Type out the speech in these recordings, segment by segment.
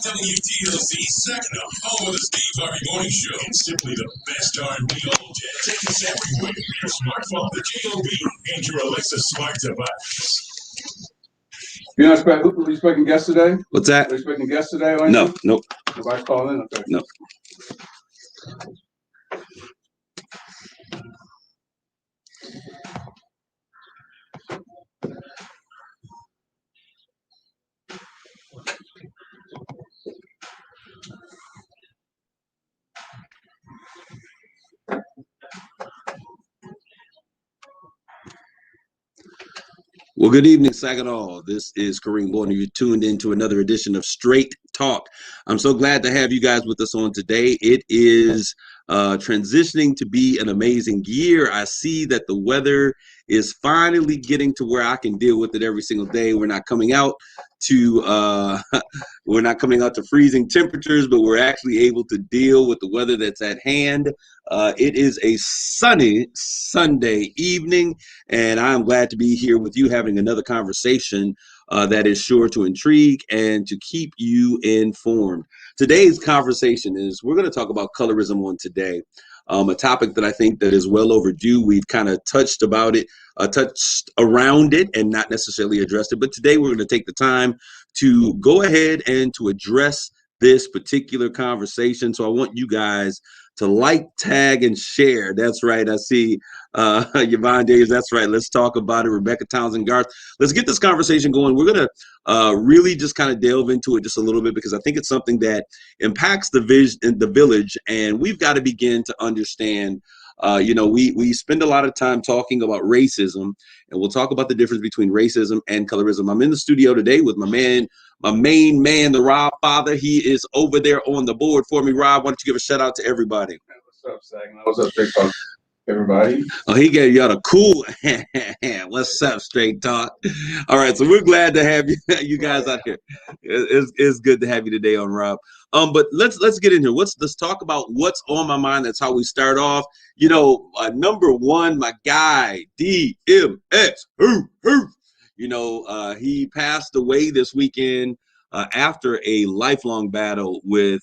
WTLC Saginaw, home of the Steve Harvey Morning Show. It's simply the best R&B all day. Take us everywhere. Your smartphone, the G.O.B., and your Alexa smart device. You're not expecting guests today? What's that? Are you expecting guests today? No, nope. Nobody's calling in? Okay. No. Well, good evening, Saginaw. This is Kareem Boyd, and you're tuned into another edition of Straight Talk. I'm so glad to have you guys with us on today. It is transitioning to be an amazing year. I see that the weather is finally getting to where I can deal with it every single day. We're not coming out to freezing temperatures, but we're actually able to deal with the weather that's at hand. It is a sunny Sunday evening, and I'm glad to be here with you having another conversation that is sure to intrigue and to keep you informed. Today's conversation is we're going to talk about colorism on today, a topic that I think that is well overdue. We've kind of touched around it and not necessarily addressed it. But today we're going to take the time to go ahead and to address this particular conversation. So I want you guys to like, tag, and share. That's right. I see Yvonne Davis. That's right. Let's talk about it. Rebecca Townsend Garth. Let's get this conversation going. We're going to really just kind of delve into it just a little bit because I think it's something that impacts the village, and we've got to begin to understand. We spend a lot of time talking about racism, and we'll talk about the difference between racism and colorism. I'm in the studio today with my main man, the Rob Father. He is over there on the board for me. Rob, why don't you give a shout out to everybody? What's up, Saginaw? What's up, Straight Talk, everybody? Oh, he gave y'all the cool. What's up, Straight Talk? All right, so we're glad to have you guys out here. It's good to have you today on Rob. But let's get in here. Let's talk about what's on my mind. That's how we start off. Number one, my guy DMX. He passed away this weekend after a lifelong battle with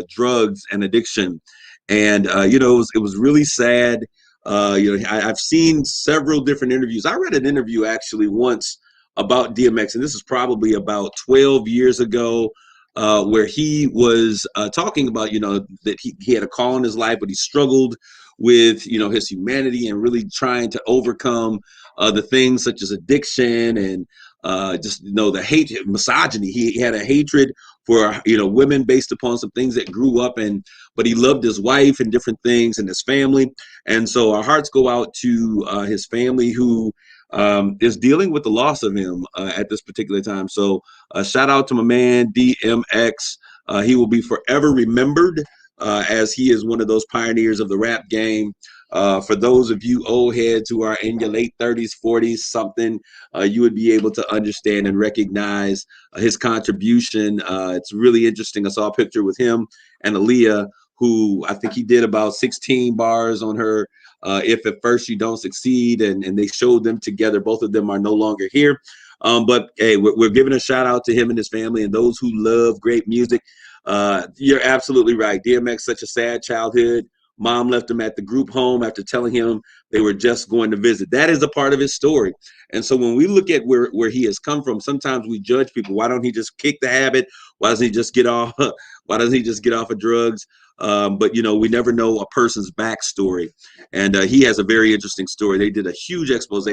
drugs and addiction, and it was really sad. I've seen several different interviews. I read an interview actually once about DMX, and this is probably about 12 years ago, where he was talking about, that he had a call in his life, but he struggled with, his humanity and really trying to overcome the things such as addiction and the hate, misogyny. He had a hatred for, women based upon some things that grew up but he loved his wife and different things and his family. And so our hearts go out to his family who is dealing with the loss of him at this particular time. So shout out to my man, DMX. He will be forever remembered as he is one of those pioneers of the rap game. For those of you old heads who are in your late 30s, 40s, something, you would be able to understand and recognize his contribution. It's really interesting. I saw a picture with him and Aaliyah, who I think he did about 16 bars on her. If at first you don't succeed, and they showed them together. Both of them are no longer here. But hey, we're giving a shout out to him and his family and those who love great music. You're absolutely right. DMX, such a sad childhood. Mom left him at the group home after telling him they were just going to visit. That is a part of his story. And so when we look at where he has come from, sometimes we judge people. Why don't he just kick the habit? Why doesn't he just get off? Why doesn't he just get off of drugs? But we never know a person's backstory, and he has a very interesting story. They did a huge expose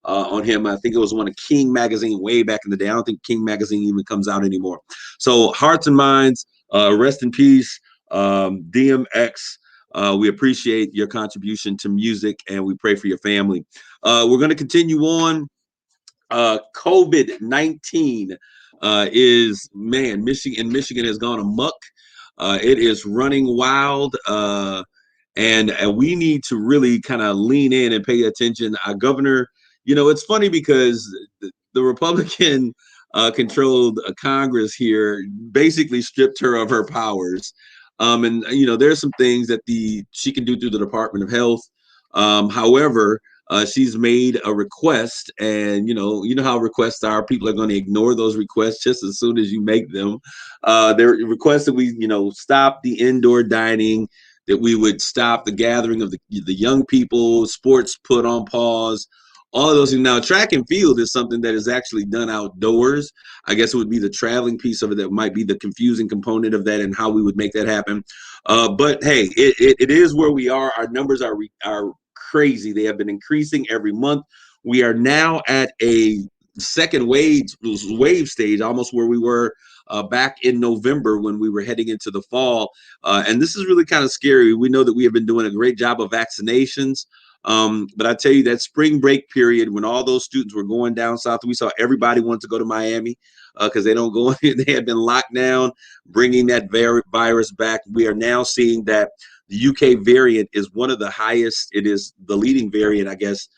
on him. I think it was one of King magazine way back in the day. I don't think King magazine even comes out anymore. So hearts and minds, rest in peace, DMX. We appreciate your contribution to music, and we pray for your family. We're going to continue on. COVID-19 Michigan has gone amok. It is running wild, and we need to really kind of lean in and pay attention. Our governor, it's funny because the Republican controlled Congress here basically stripped her of her powers. And there's some things that she can do through the Department of Health. However, she's made a request, and you know how requests are. People are going to ignore those requests just as soon as you make them. They're requests that we, stop the indoor dining, that we would stop the gathering of the young people, sports put on pause, all of those things. Now, track and field is something that is actually done outdoors. I guess it would be the traveling piece of it that might be the confusing component of that and how we would make that happen. But hey, it is where we are. Our numbers are crazy. They have been increasing every month. We are now at a second wave stage, almost where we were back in November when we were heading into the fall. And this is really kind of scary. We know that we have been doing a great job of vaccinations. But I tell you, that spring break period when all those students were going down south, we saw everybody wanted to go to Miami because they don't go. They had been locked down, bringing that virus back. We are now seeing that the UK variant is one of the highest. It is the leading variant, I guess,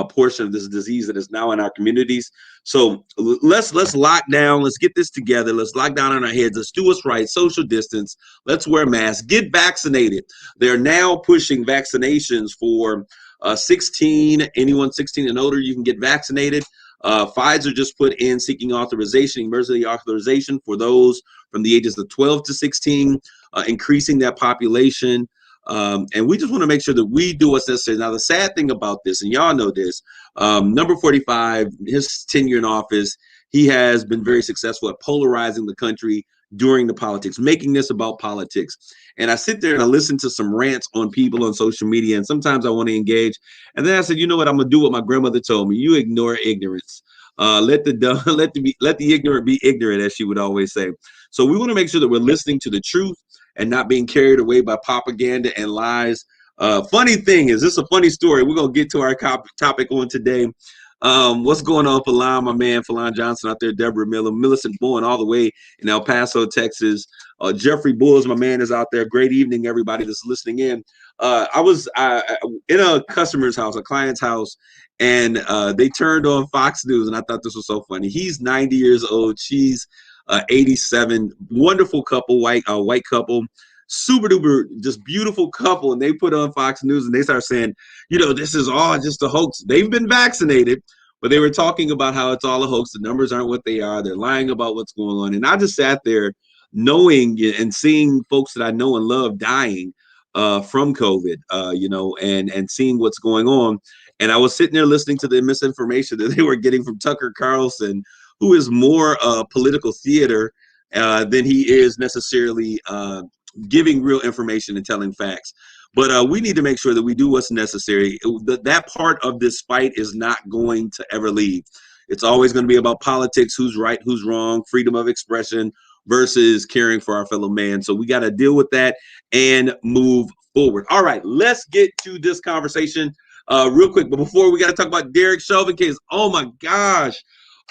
portion of this disease that is now in our communities. So let's lock down. Let's get this together. Let's lock down on our heads. Let's do what's right. Social distance. Let's wear masks. Get vaccinated. They're now pushing vaccinations for 16. Anyone 16 and older, you can get vaccinated. Pfizer just put in seeking authorization, emergency authorization for those from the ages of 12 to 16, increasing that population. And we just want to make sure that we do what's necessary. Now, the sad thing about this, and y'all know this, number 45, his tenure in office, he has been very successful at polarizing the country during the politics, making this about politics. And I sit there and I listen to some rants on people on social media, and sometimes I want to engage. And then I said, you know what, I'm going to do what my grandmother told me. You ignore ignorance. Let the ignorant be ignorant, as she would always say. So we want to make sure that we're listening to the truth and not being carried away by propaganda and lies. Funny thing is, this is a funny story. We're going to get to our topic on today. What's going on, Falon, my man, Falon Johnson out there, Deborah Miller, Millicent Bowen, all the way in El Paso, Texas. Jeffrey Bulls, my man, is out there. Great evening, everybody that's listening in. I was in a customer's house, a client's house, and they turned on Fox News, and I thought this was so funny. He's 90 years old. She's 87. Wonderful couple, white couple. Super duper, just beautiful couple, and they put on Fox News and they start saying, this is all just a hoax. They've been vaccinated, but they were talking about how it's all a hoax. The numbers aren't what they are. They're lying about what's going on. And I just sat there knowing and seeing folks that I know and love dying from COVID, and seeing what's going on. And I was sitting there listening to the misinformation that they were getting from Tucker Carlson, who is more political theater than he is necessarily giving real information and telling facts. But we need to make sure that we do what's necessary. That part of this fight is not going to ever leave. It's always going to be about politics, who's right, who's wrong, freedom of expression versus caring for our fellow man. So we got to deal with that and move forward. All right, let's get to this conversation real quick. But before, we got to talk about Derek Chauvin case. Oh my gosh.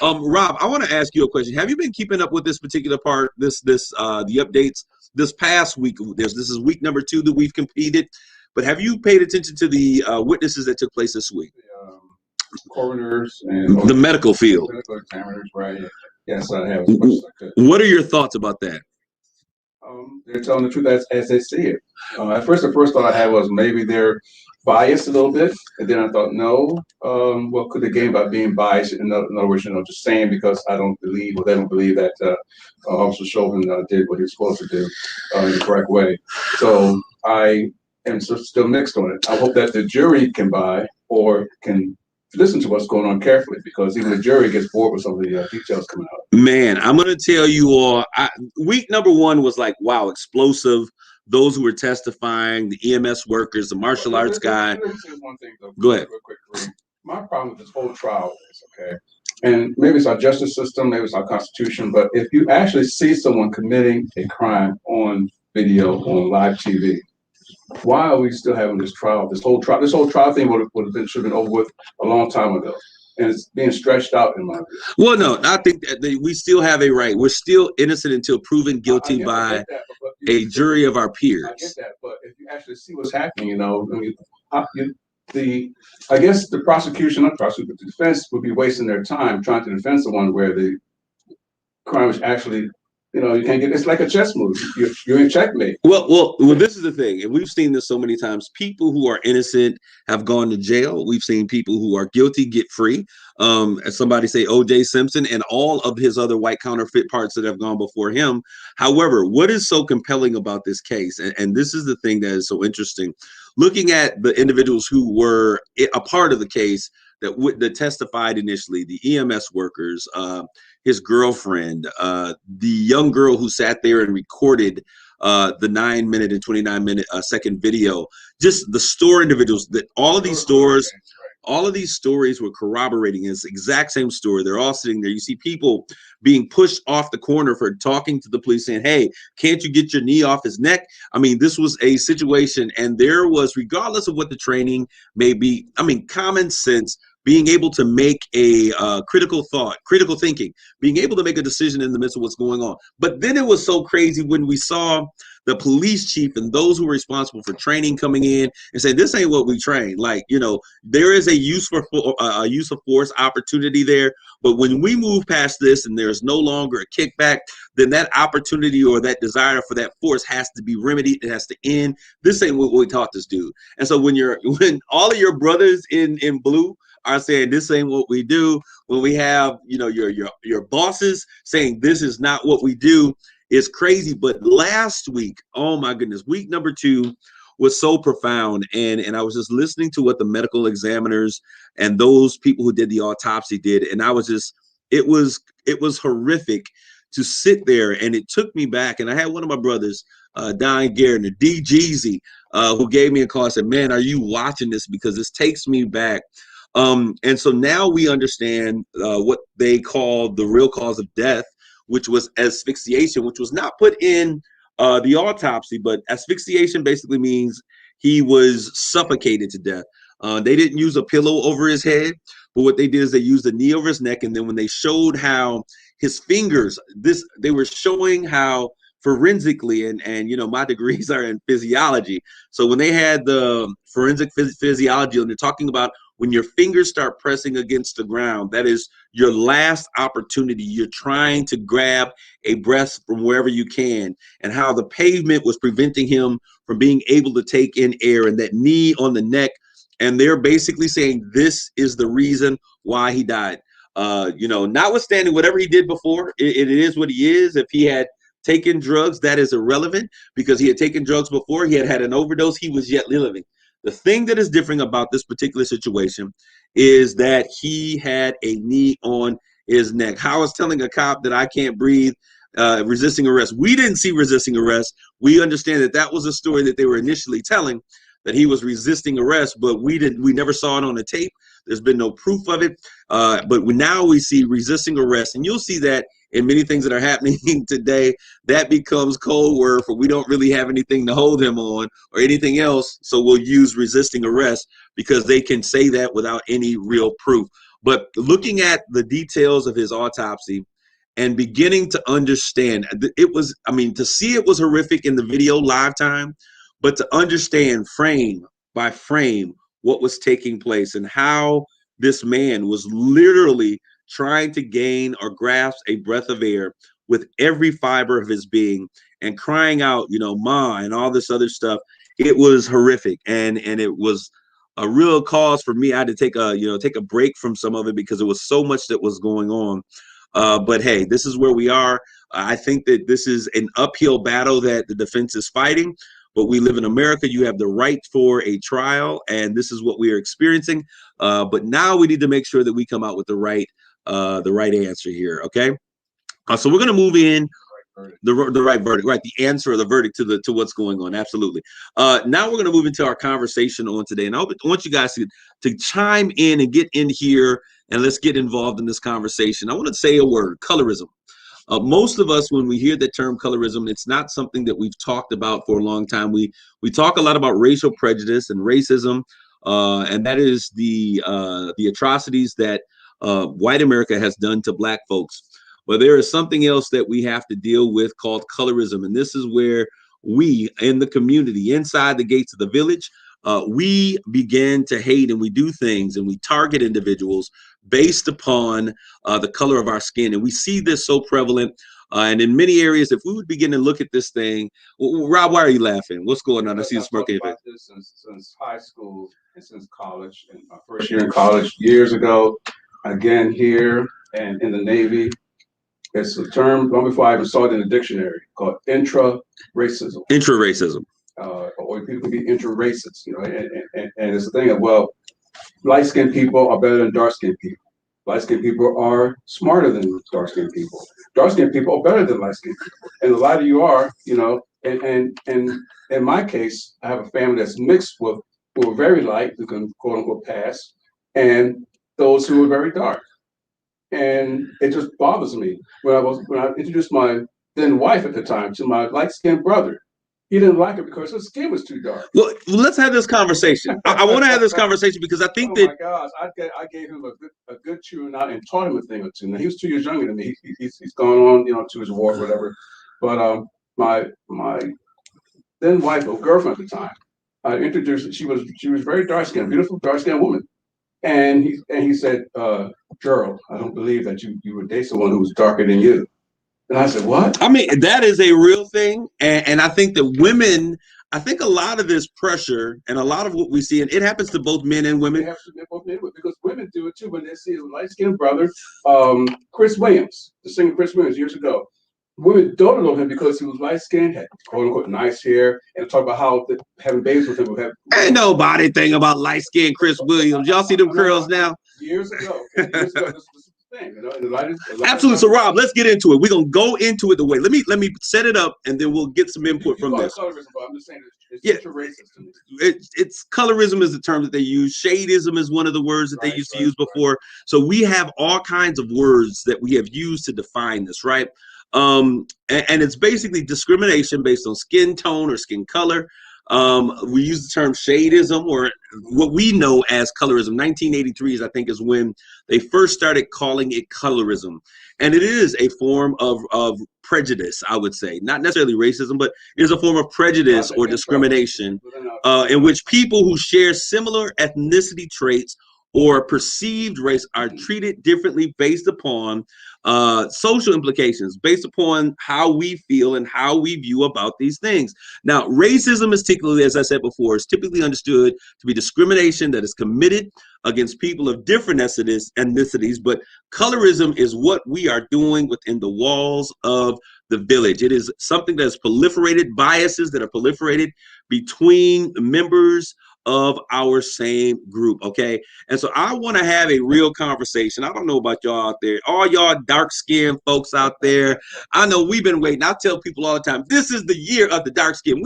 Rob, I want to ask you a question. Have you been keeping up with this particular part, the updates this past week? This is week number 2 that we've competed, but have you paid attention to the witnesses that took place this week? The coroners and the medical field. Medical examiners, right? Yes, I have as much as I could. What are your thoughts about that? They're telling the truth as they see it. At first, the first thought I had was maybe they're biased a little bit, and then I thought, no, what could they gain by being biased? In other words, just saying because I don't believe, or they don't believe that Officer Chauvin did what he was supposed to do in the correct way. So I am still mixed on it. I hope that the jury can buy or can listen to what's going on carefully, because even the jury gets bored with some of the details coming out. Man, I'm going to tell you all, week number 1 was like, wow, explosive. Those who were testifying, the EMS workers, the martial arts guy. Let me say one thing, though. Go ahead. Real quick. My problem with this whole trial is, okay, and maybe it's our justice system, maybe it's our constitution, but if you actually see someone committing a crime on video, on live TV, why are we still having this trial? This whole trial thing should have been over with a long time ago. And it's being stretched out in my view. Well, no, I think that we still have a right. We're still innocent until proven guilty by a jury of our peers. I get that, but if you actually see what's happening, I guess the prosecution, not prosecution, the defense would be wasting their time trying to defend someone where the crime is actually you can't get. It's like a chess move. You're in checkmate. Well, this is the thing, and we've seen this so many times. People who are innocent have gone to jail. We've seen people who are guilty get free. As somebody say, O.J. Simpson and all of his other white counterfeit parts that have gone before him. However, what is so compelling about this case, and this is the thing that is so interesting, looking at the individuals who were a part of the case that testified initially, the EMS workers, his girlfriend, the young girl who sat there and recorded the 9-minute and 29-minute second video, just the store individuals, that all of these stores, all of these stories were corroborating this exact same story. They're all sitting there. You see people being pushed off the corner for talking to the police saying, hey, can't you get your knee off his neck? I mean, this was a situation, and there was, regardless of what the training may be, I mean, common sense, being able to make a critical thought, critical thinking, being able to make a decision in the midst of what's going on. But then it was so crazy when we saw the police chief and those who were responsible for training coming in and saying, this ain't what we train. Like, there is a use of force opportunity there. But when we move past this and there's no longer a kickback, then that opportunity or that desire for that force has to be remedied. It has to end. This ain't what we taught this dude. And so when all of your brothers in blue are saying this ain't what we do, when we have your bosses saying this is not what we do, it's crazy. But last week, oh my goodness, week number 2 was so profound, and I was just listening to what the medical examiners and those people who did the autopsy did, and I was just, it was horrific to sit there, and it took me back. And I had one of my brothers, Don Gardner, D Jeezy, who gave me a call and said, man, are you watching this? Because this takes me back. And so now we understand what they call the real cause of death, which was asphyxiation, which was not put in the autopsy, but asphyxiation basically means he was suffocated to death. They didn't use a pillow over his head, but what they did is they used a knee over his neck. And then when they showed how his fingers, they were showing how forensically, and my degrees are in physiology. So when they had the forensic physiology, and they're talking about when your fingers start pressing against the ground, that is your last opportunity. You're trying to grab a breath from wherever you can, and how the pavement was preventing him from being able to take in air, and that knee on the neck. And they're basically saying this is the reason why he died. Notwithstanding whatever he did before, it is what he is. If he had taken drugs, that is irrelevant, because he had taken drugs before, he had an overdose, he was yet living. The thing that is different about this particular situation is that he had a knee on his neck. How I was telling a cop that I can't breathe, resisting arrest. We didn't see resisting arrest. We understand that was a story that they were initially telling, that he was resisting arrest, but we never saw it on the tape. There's been no proof of it. But now we see resisting arrest, and you'll see that in many things that are happening today. That becomes code word for we don't really have anything to hold him on or anything else, so we'll use resisting arrest, because they can say that without any real proof. But looking at the details of his autopsy and beginning to understand, to see it was horrific in the video live time, but to understand frame by frame what was taking place and how this man was literally trying to gain or grasp a breath of air with every fiber of his being and crying out, ma, and all this other stuff. It was horrific. And it was a real cause for me. I had to take a break from some of it, because it was so much that was going on. But hey, this is where we are. I think that this is an uphill battle that the defense is fighting. But we live in America. You have the right for a trial, and this is what we are experiencing. But now we need to make sure that we come out with the right answer here. Okay. So we're going to move in the right verdict, right? The answer or the verdict to what's going on. Absolutely. Now we're going to move into our conversation on today, and I want you guys to chime in and get in here, and let's get involved in this conversation. I want to say a word: colorism. Most of us, when we hear the term colorism, it's not something that we've talked about for a long time. We talk a lot about racial prejudice and racism, and that is the atrocities that white America has done to Black folks. But there is something else that we have to deal with called colorism, and this is where we, in the community, inside the gates of the village, we begin to hate, and we do things, and we target individuals based upon the color of our skin. And we see this so prevalent And in many areas, if we would begin to look at this thing, Rob, why are you laughing? What's going on? I see you smirking. I've this since high school and since college, and my first year in college years ago, again here and in the Navy. It's a term long before I even saw it in the dictionary called intra-racism. Intra-racism. Or people can be intra-racist, and it's the thing of, well, light-skinned people are better than dark-skinned people. Light-skinned people are smarter than dark-skinned people. Dark-skinned people are better than light-skinned people. And a lot of you are, and in my case, I have a family that's mixed with who are very light, who can quote unquote pass, and those who are very dark. And it just bothers me. When I introduced my then wife at the time to my light-skinned brother, he didn't like it because his skin was too dark. Well, let's have this conversation. I want to have this conversation because I think my gosh, I gave him a good tune out and taught him a thing or two. Now he was 2 years younger than me. He's gone on, to his war or whatever. But my then wife or girlfriend at the time, I introduced her. She was very dark skinned, beautiful dark skinned woman. And he said, Gerald, I don't believe that you would date someone who was darker than you. And I said, what? I mean, that is a real thing. And I think that women, I think a lot of this pressure and a lot of what we see, and it happens to both men and women. It happens to both men, because women do it too when they see a light-skinned brother, Chris Williams, the singer Chris Williams years ago. Women doted on him because he was light-skinned, had quote-unquote nice hair, and talk about how having babies with him would have... Ain't nobody think about light-skinned Chris Williams. Y'all see them curls now? Years ago. This was the thing, Absolutely. So, Rob, let's get into it. We're going to go into it the way. Let me set it up, and then we'll get some input from this. Colorism, but I'm just saying it's racist to me. It's colorism is the term that they use. Shadeism is one of the words that they used to use before. So we have all kinds of words that we have used to define this, right? And it's basically discrimination based on skin tone or skin color. We use the term shadeism, or what we know as colorism. 1983 I think is when they first started calling it colorism. And it is a form of prejudice, I would say. Not necessarily racism, but it is a form of prejudice or discrimination in which people who share similar ethnicity traits or perceived race are treated differently based upon social implications, based upon how we feel and how we view about these things. Now, racism is typically, as I said before, is typically understood to be discrimination that is committed against people of different ethnicities, but colorism is what we are doing within the walls of the village. It is something that's proliferated, biases that are proliferated between members of our same group, okay? And so I want to have a real conversation. I don't know about y'all out there, all y'all dark-skinned folks out there. I know we've been waiting. I tell people all the time, this is the year of the dark skin.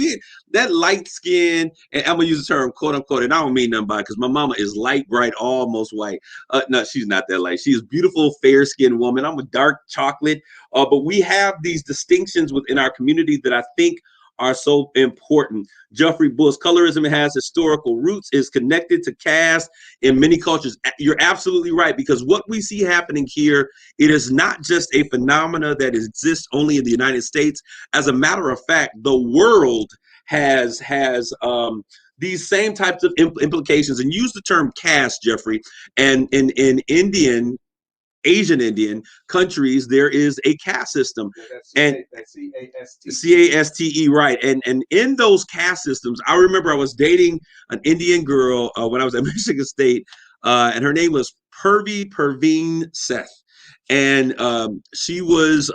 That light skin, and I'm gonna use the term quote unquote, and I don't mean nothing by it because my mama is light, bright, almost white. No, she's not that light. She is beautiful, fair-skinned woman. I'm a dark chocolate, but we have these distinctions within our community that I think are so important. Jeffrey Bush, colorism has historical roots, is connected to caste in many cultures. You're absolutely right, because what we see happening here, it is not just a phenomena that exists only in the United States. As a matter of fact, the world has these same types of implications. And use the term caste, Jeffrey, and in Asian Indian countries, there is a caste system, and C-A-S-T-E, right? And in those caste systems, I remember I was dating an Indian girl when I was at Michigan State, and her name was Perveen Seth, and she was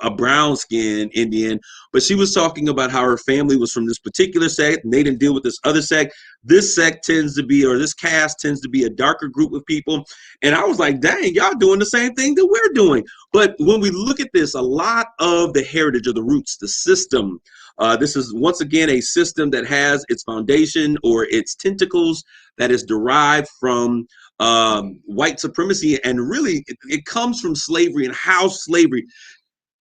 a brown skinned Indian, but she was talking about how her family was from this particular sect and they didn't deal with this other sect. This sect tends to be, or this caste tends to be, a darker group of people. And I was like, dang, y'all doing the same thing that we're doing. But when we look at this, a lot of the heritage or the roots, the system, this is once again a system that has its foundation or its tentacles that is derived from white supremacy, and really it comes from slavery and how slavery.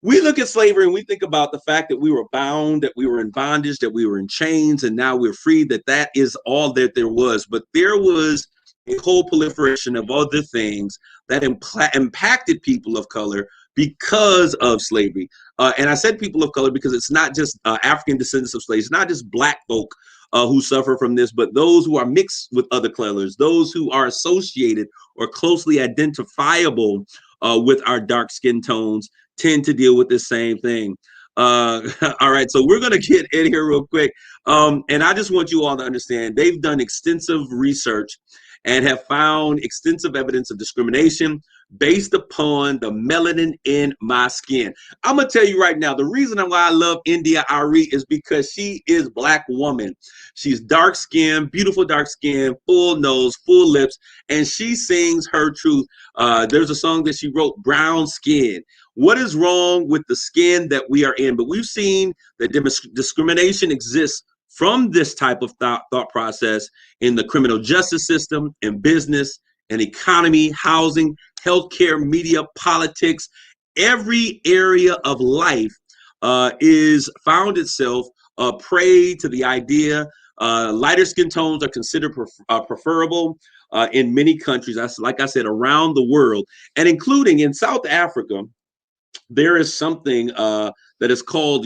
We look at slavery and we think about the fact that we were bound, that we were in bondage, that we were in chains, and now we're free, that is all that there was. But there was a whole proliferation of other things that impacted people of color because of slavery. And I said people of color because it's not just African descendants of slaves, it's not just black folk who suffer from this, but those who are mixed with other colors, those who are associated or closely identifiable with our dark skin tones, tend to deal with the same thing. All right, so we're going to get in here real quick. And I just want you all to understand they've done extensive research and have found extensive evidence of discrimination based upon the melanin in my skin. I'm gonna tell you right now, the reason why I love India Ari is because she is Black woman. She's dark skinned, beautiful dark skin, full nose, full lips, and she sings her truth. There's a song that she wrote, Brown Skin. What is wrong with the skin that we are in? But we've seen that discrimination exists from this type of thought process in the criminal justice system, in business, and economy, housing, healthcare, media, politics. Every area of life is found itself prey to the idea. Lighter skin tones are considered preferable in many countries. That's, like I said, around the world, and including in South Africa. There is something that is called,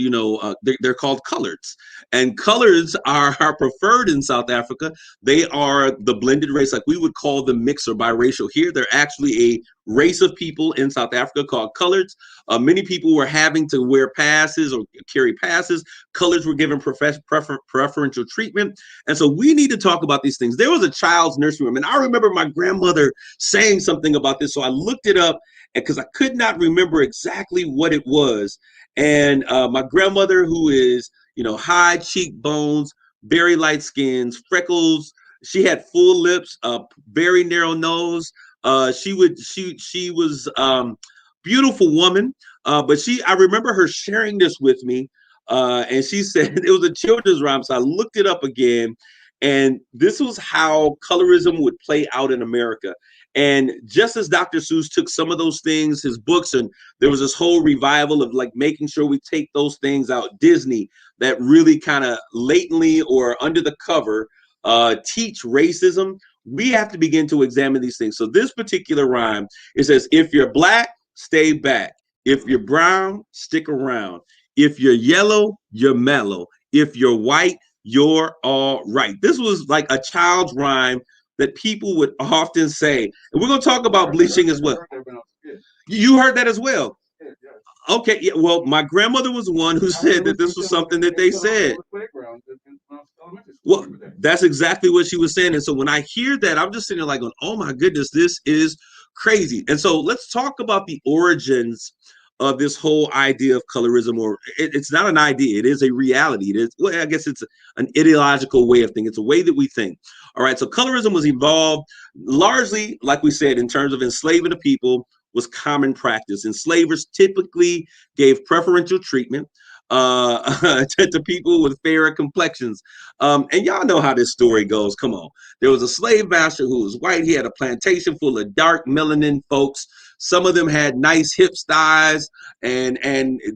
they're called coloreds, and coloreds are preferred in South Africa. They are the blended race, like we would call them mixed or biracial here. They're actually a race of people in South Africa called coloreds. Many people were having to wear passes or carry passes. Coloreds were given preferential treatment. And so we need to talk about these things. There was a child's nursery room, and I remember my grandmother saying something about this. So I looked it up because I could not remember exactly what it was. And my grandmother, who is, high cheekbones, very light skins, freckles, she had full lips, very narrow nose. She was beautiful woman. But I remember her sharing this with me. And she said it was a children's rhyme. So I looked it up again. And this was how colorism would play out in America. And just as Dr. Seuss took some of those things, his books, and there was this whole revival of like making sure we take those things out, Disney, that really kind of latently or under the cover teach racism, we have to begin to examine these things. So this particular rhyme, it says, if you're Black, stay back. If you're brown, stick around. If you're yellow, you're mellow. If you're white, you're all right. This was like a child's rhyme that people would often say. And we're going to talk about bleaching as well. You heard that as well? Okay, yeah, well, my grandmother was the one who said that this was something that they said. Well, that's exactly what she was saying. And so when I hear that, I'm just sitting there like, oh my goodness, this is crazy. And so let's talk about the origins of this whole idea of colorism, or it's not an idea, it is a reality. It is, well, I guess it's an ideological way of thinking. It's a way that we think. All right, so colorism was evolved largely, like we said, in terms of enslaving the people was common practice. Enslavers typically gave preferential treatment to people with fairer complexions. And y'all know how this story goes. Come on. There was a slave master who was white. He had a plantation full of dark melanin folks. Some of them had nice hip thighs, and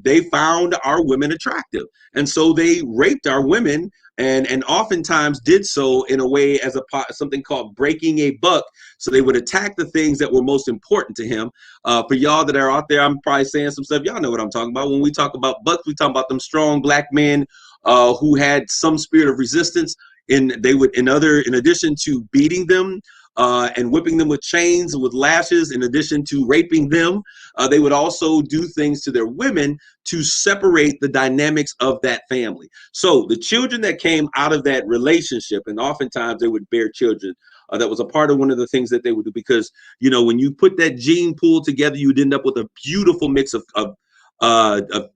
they found our women attractive. And so they raped our women, and oftentimes did so in a way as something called breaking a buck. So they would attack the things that were most important to him. For y'all that are out there, I'm probably saying some stuff. Y'all know what I'm talking about. When we talk about bucks, we talk about them strong Black men who had some spirit of resistance. And they would, in addition to beating them and whipping them with chains and with lashes, in addition to raping them, they would also do things to their women to separate the dynamics of that family. So the children that came out of that relationship, and oftentimes they would bear children, that was a part of one of the things that they would do, because, when you put that gene pool together, you'd end up with a beautiful mix of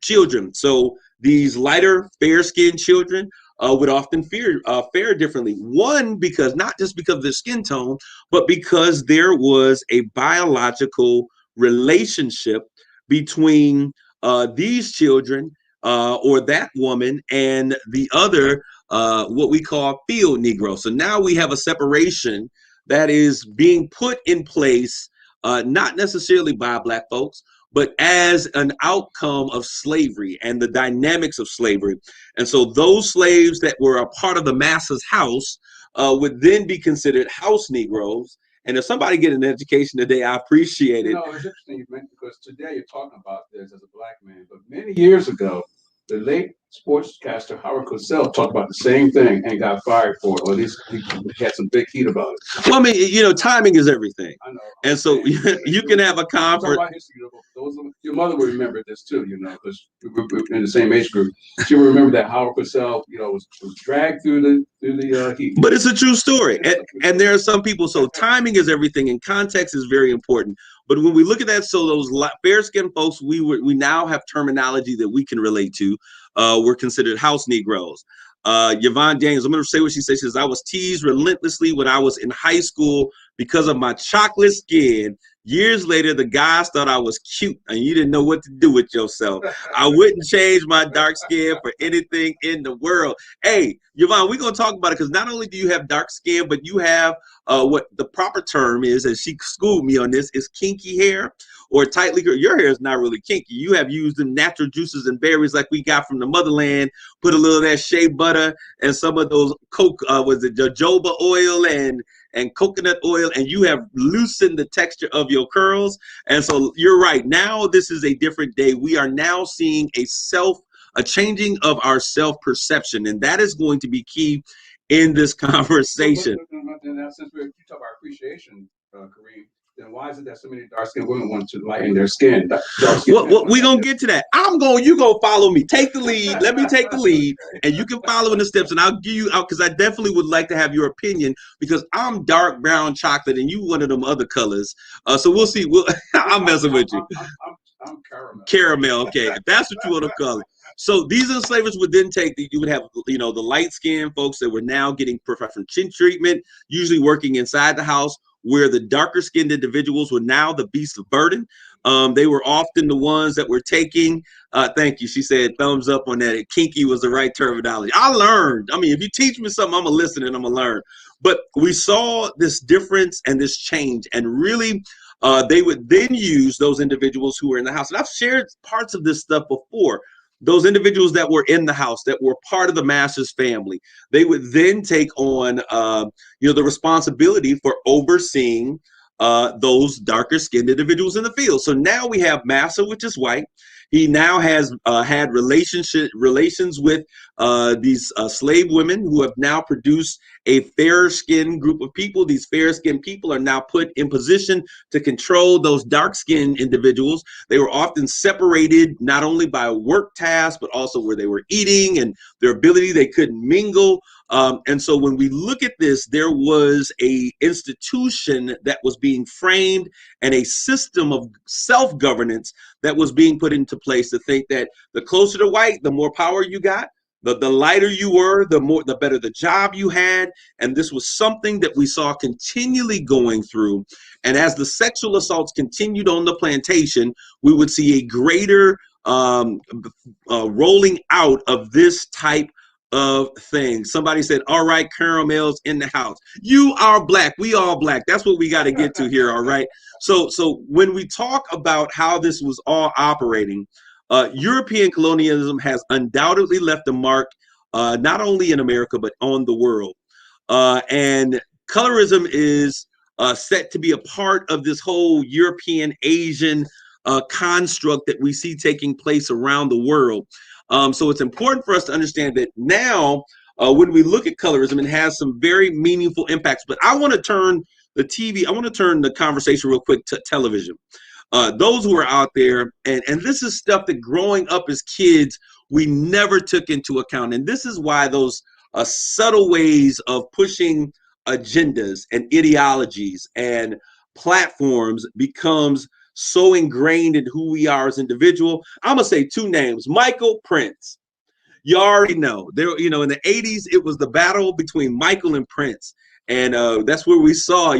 children. So these lighter, fair-skinned children would often fare differently. One, because not just because of their skin tone, but because there was a biological relationship between these children or that woman and the other, what we call field Negro. So now we have a separation that is being put in place, not necessarily by Black folks, but as an outcome of slavery and the dynamics of slavery. And so those slaves that were a part of the master's house would then be considered house Negroes. And if somebody get an education today, I appreciate it. It's interesting you mentioned, because today you're talking about this as a Black man, but many years ago, the late sportscaster Howard Cosell talked about the same thing and got fired for it, or at least he had some big heat about it. Well, I mean, timing is everything. I know. And so you can have a conference. History, your mother will remember this too, because we're in the same age group. She will remember that Howard Cosell, was dragged through the heat. But it's a true story. And there are some people, so timing is everything and context is very important. But when we look at that, so those fair-skinned folks, we now have terminology that we can relate to. We're considered house Negroes. Yvonne Daniels, I'm going to say what she says. She says, I was teased relentlessly when I was in high school because of my chocolate skin. Years later, the guys thought I was cute and you didn't know what to do with yourself. I wouldn't change my dark skin for anything in the world. Hey, Yvonne, we're going to talk about it because not only do you have dark skin, but you have what the proper term is, and she schooled me on this, is kinky hair or tightly curled. Your hair is not really kinky. You have used the natural juices and berries like we got from the motherland, put a little of that shea butter and some of those jojoba oil and coconut oil, and you have loosened the texture of your curls. And so you're right. Now this is a different day. We are now seeing a changing of our self-perception, and that is going to be key in this conversation. Now, since you talk about appreciation, Kareem, then why is it that so many dark-skinned women want to lighten their skin? Well, we're going to get to that. You're going to follow me. Take the lead. Let me take the lead, and you can follow in the steps, and I'll give you out because I definitely would like to have your opinion because I'm dark brown chocolate, and you one of them other colors. So we'll see. I'm messing with you. I'm caramel. Caramel, okay. If that's what you want to call it. So these enslavers would then you would have, the light-skinned folks that were now getting preferential treatment, usually working inside the house, where the darker-skinned individuals were now the beasts of burden. They were often the ones that were taking, thank you, she said, thumbs up on that. Kinky was the right terminology. I learned. I mean, if you teach me something, I'm going to listen and I'm going to learn. But we saw this difference and this change, and really, they would then use those individuals who were in the house. And I've shared parts of this stuff before. Those individuals that were in the house, that were part of the master's family, they would then take on, the responsibility for overseeing those darker skinned individuals in the field. So now we have Massa, which is white. He now has had relations with these slave women who have now produced a fair-skinned group of people. These fair-skinned people are now put in position to control those dark-skinned individuals. They were often separated not only by work tasks, but also where they were eating and their ability. They couldn't mingle. And so when we look at this, there was a institution that was being framed and a system of self-governance that was being put into place to think that the closer to white, the more power you got, the lighter you were, the better the job you had. And this was something that we saw continually going through. And as the sexual assaults continued on the plantation, we would see a greater rolling out of this type of things. Somebody said, all right, caramel's in the house. You are black. We all black. That's what we got to get to here. All right. So when we talk about how this was all operating, European colonialism has undoubtedly left a mark, not only in America, but on the world. And colorism is set to be a part of this whole European Asian construct that we see taking place around the world. So it's important for us to understand that now, when we look at colorism, it has some very meaningful impacts. But I want to turn the conversation real quick to television. Those who are out there, and this is stuff that growing up as kids, we never took into account. And this is why those subtle ways of pushing agendas and ideologies and platforms becomes so ingrained in who we are as individuals. I'm gonna say two names: Michael, Prince. You already know. There, in the 80s, it was the battle between Michael and Prince. And that's where we saw,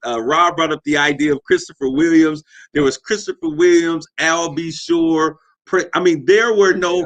Rob brought up the idea of Christopher Williams. There was Christopher Williams, Al B. Shore. There were no,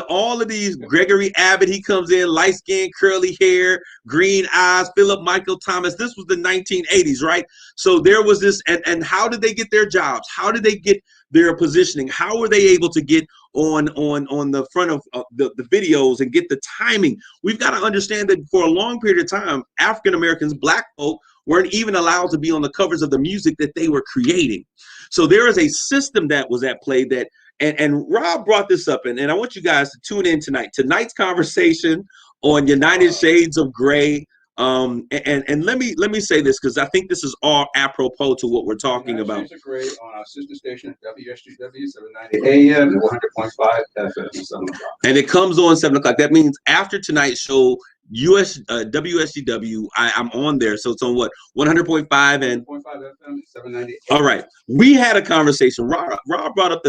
all of these, Gregory Abbott, he comes in, light skin, curly hair, green eyes, Philip Michael Thomas. This was the 1980s, right? So there was this, and how did they get their jobs? How did they get their positioning? How were they able to get on the front of the videos and get the timing? We've got to understand that for a long period of time, African Americans, black folk, weren't even allowed to be on the covers of the music that they were creating. So there is a system that was at play that And Rob brought this up, and I want you guys to tune in tonight. Tonight's conversation on United Shades of Gray. And let me say this, because I think this is all apropos to what we're talking about. Shades of Gray on our sister station, WSGW 790 AM and 100.5 FM, 7 o'clock. And it comes on 7 o'clock. That means after tonight's show, WSGW, I'm on there. So it's on what, 100.5 and 100.5 FM, 790. All right. We had a conversation. Rob brought up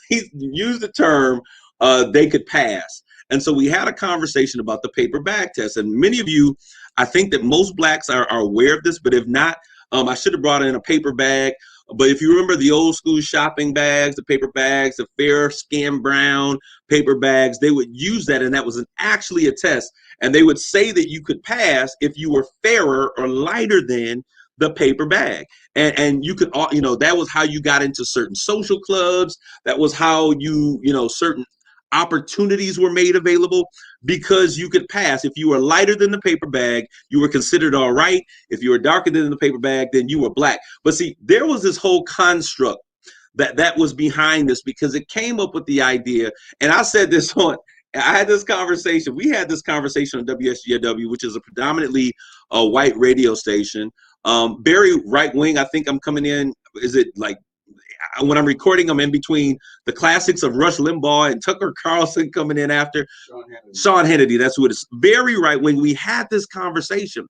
he used the term they could pass. And so we had a conversation about the paper bag test. And many of you, I think that most blacks are aware of this, but if not, I should have brought in a paper bag. But if you remember the old school shopping bags, the paper bags, the fair skin brown paper bags, they would use that, and that was actually a test. And they would say that you could pass if you were fairer or lighter than the paper bag. And you could, that was how you got into certain social clubs. That was how certain opportunities were made available, because you could pass. If you were lighter than the paper bag, you were considered all right. If you were darker than the paper bag, then you were black. But see, there was this whole construct that was behind this, because it came up with the idea. And I said this I had this conversation. We had this conversation on WSGW, which is a predominantly white radio station. Very right wing. I think I'm coming in. Is it like, when I'm recording, I'm in between the classics of Rush Limbaugh and Tucker Carlson coming in after Sean Hannity. That's who it is. Very right wing. We had this conversation,